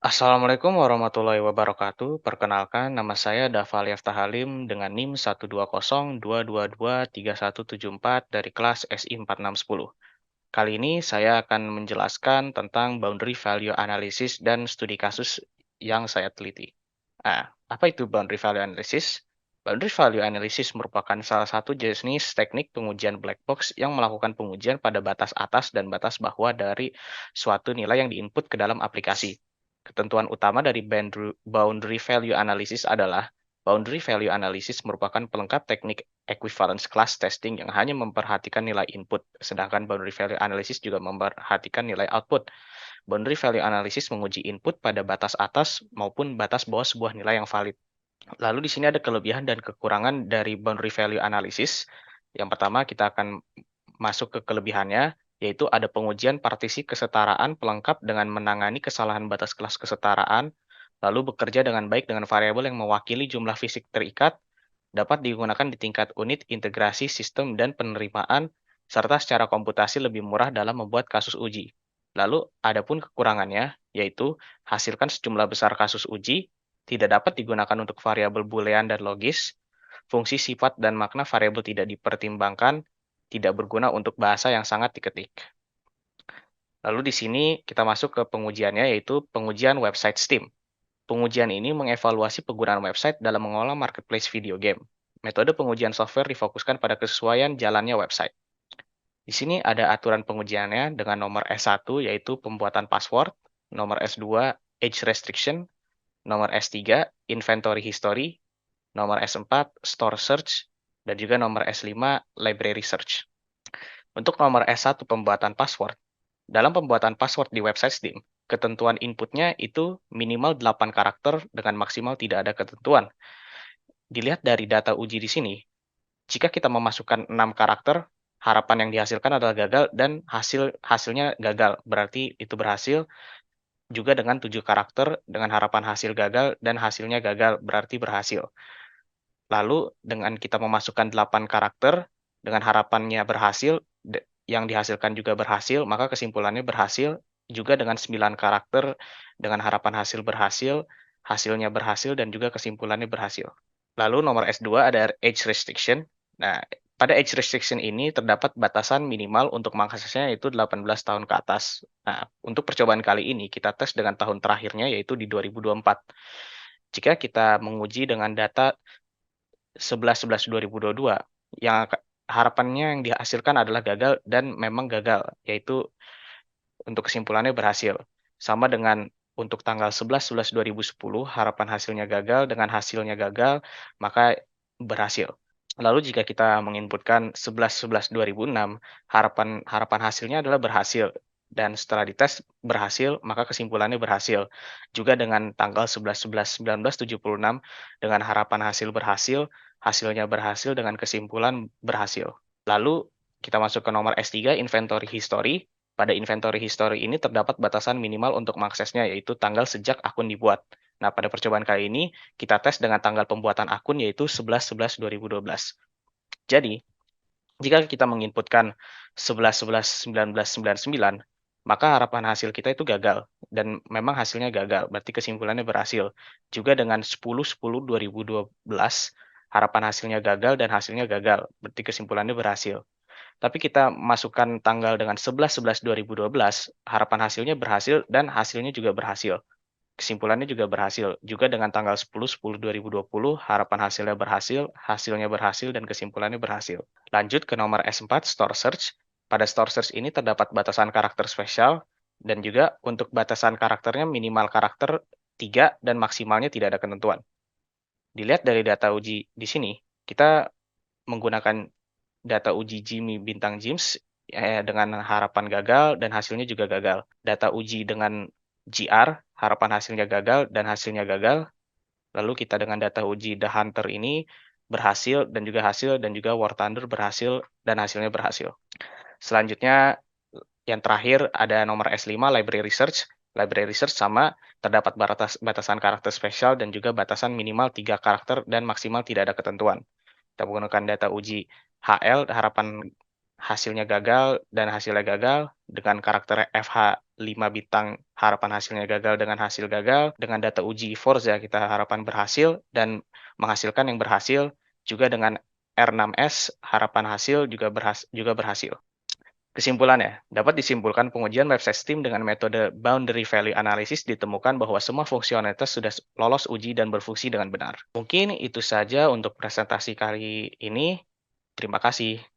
Assalamualaikum warahmatullahi wabarakatuh. Perkenalkan, nama saya Dava Liafta Halim dengan NIM 12022223174 dari kelas SI 4610. Kali ini saya akan menjelaskan tentang boundary value analysis dan studi kasus yang saya teliti. Apa itu boundary value analysis? Boundary value analysis merupakan salah satu jenis teknik pengujian black box yang melakukan pengujian pada batas atas dan batas bawah dari suatu nilai yang diinput ke dalam aplikasi. Ketentuan utama dari boundary value analysis adalah boundary value analysis merupakan pelengkap teknik equivalence class testing yang hanya memperhatikan nilai input, sedangkan boundary value analysis juga memperhatikan nilai output. Boundary value analysis menguji input pada batas atas maupun batas bawah sebuah nilai yang valid. Lalu di sini ada kelebihan dan kekurangan dari boundary value analysis. Yang pertama, kita akan masuk ke kelebihannya, yaitu ada pengujian partisi kesetaraan pelengkap dengan menangani kesalahan batas kelas kesetaraan, lalu bekerja dengan baik dengan variabel yang mewakili jumlah fisik terikat, dapat digunakan di tingkat unit integrasi sistem dan penerimaan, serta secara komputasi lebih murah dalam membuat kasus uji. Lalu, adapun kekurangannya, yaitu hasilkan sejumlah besar kasus uji, tidak dapat digunakan untuk variabel boolean dan logis, fungsi sifat dan makna variabel tidak dipertimbangkan, tidak berguna untuk bahasa yang sangat diketik. Lalu di sini kita masuk ke pengujiannya, yaitu pengujian website Steam. Pengujian ini mengevaluasi penggunaan website dalam mengolah marketplace video game. Metode pengujian software difokuskan pada kesesuaian jalannya website. Di sini ada aturan pengujiannya dengan nomor S1 yaitu pembuatan password, nomor S2 age restriction, nomor S3 inventory history, nomor S4 store search, dan juga nomor S5 library search. Untuk nomor S1 pembuatan password, dalam pembuatan password di website Steam, ketentuan inputnya itu minimal 8 karakter dengan maksimal tidak ada ketentuan. Dilihat dari data uji di sini, jika kita memasukkan 6 karakter, harapan yang dihasilkan adalah gagal dan hasilnya gagal. Berarti itu berhasil. Juga dengan 7 karakter dengan harapan hasil gagal dan hasilnya gagal, berarti berhasil. Lalu dengan kita memasukkan 8 karakter dengan harapannya berhasil, yang dihasilkan juga berhasil, maka kesimpulannya berhasil. Juga dengan 9 karakter dengan harapan hasil berhasil, hasilnya berhasil, dan juga kesimpulannya berhasil. Lalu nomor S2 ada age restriction. Nah, pada age restriction ini terdapat batasan minimal untuk mengaksesnya yaitu 18 tahun ke atas. Nah, untuk percobaan kali ini kita tes dengan tahun terakhirnya yaitu di 2024. Jika kita menguji dengan data 11/11/2022 yang harapannya yang dihasilkan adalah gagal dan memang gagal, yaitu untuk kesimpulannya berhasil. Sama dengan untuk tanggal 11/11/2010 harapan hasilnya gagal dengan hasilnya gagal, maka berhasil. Lalu jika kita menginputkan 11/11/2006 harapan harapan hasilnya adalah berhasil, dan setelah dites berhasil, maka kesimpulannya berhasil. Juga dengan tanggal 11/11/1976 dengan harapan hasil berhasil, hasilnya berhasil dengan kesimpulan berhasil. Lalu kita masuk ke nomor S3 inventory history. Pada inventory history ini terdapat batasan minimal untuk mengaksesnya, yaitu tanggal sejak akun dibuat. Nah, pada percobaan kali ini, kita tes dengan tanggal pembuatan akun, yaitu 11/11/2012. Jadi, jika kita menginputkan 11/11/1999, maka harapan hasil kita itu gagal, dan memang hasilnya gagal, berarti kesimpulannya berhasil. Juga dengan 10/10/2012, harapan hasilnya gagal dan hasilnya gagal, berarti kesimpulannya berhasil. Tapi kita masukkan tanggal dengan 11/11/2012, harapan hasilnya berhasil dan hasilnya juga berhasil. Kesimpulannya juga berhasil. Juga dengan tanggal 10/10/2020, harapan hasilnya berhasil, hasilnya berhasil, dan kesimpulannya berhasil. Lanjut ke nomor S4, store search. Pada store search ini terdapat batasan karakter spesial, dan juga untuk batasan karakternya minimal karakter 3 dan maksimalnya tidak ada ketentuan. Dilihat dari data uji di sini, kita menggunakan data uji Jimmy bintang James dengan harapan gagal dan hasilnya juga gagal. Data uji dengan GR, harapan hasilnya gagal dan hasilnya gagal. Lalu kita dengan data uji The Hunter ini berhasil dan juga hasil, dan juga War Thunder berhasil dan hasilnya berhasil. Selanjutnya yang terakhir ada nomor S5 Library Research. Library Research sama, terdapat batasan karakter spesial dan juga batasan minimal 3 karakter dan maksimal tidak ada ketentuan. Kita menggunakan data uji HL, harapan hasilnya gagal dan hasilnya gagal dengan karakter FH 5 bintang harapan hasilnya gagal dengan hasil gagal, dengan data uji Forza kita harapan berhasil, dan menghasilkan yang berhasil, juga dengan R6S harapan hasil juga berhasil. Kesimpulannya, dapat disimpulkan pengujian web system dengan metode boundary value analysis ditemukan bahwa semua fungsionalitas sudah lolos uji dan berfungsi dengan benar. Mungkin itu saja untuk presentasi kali ini. Terima kasih.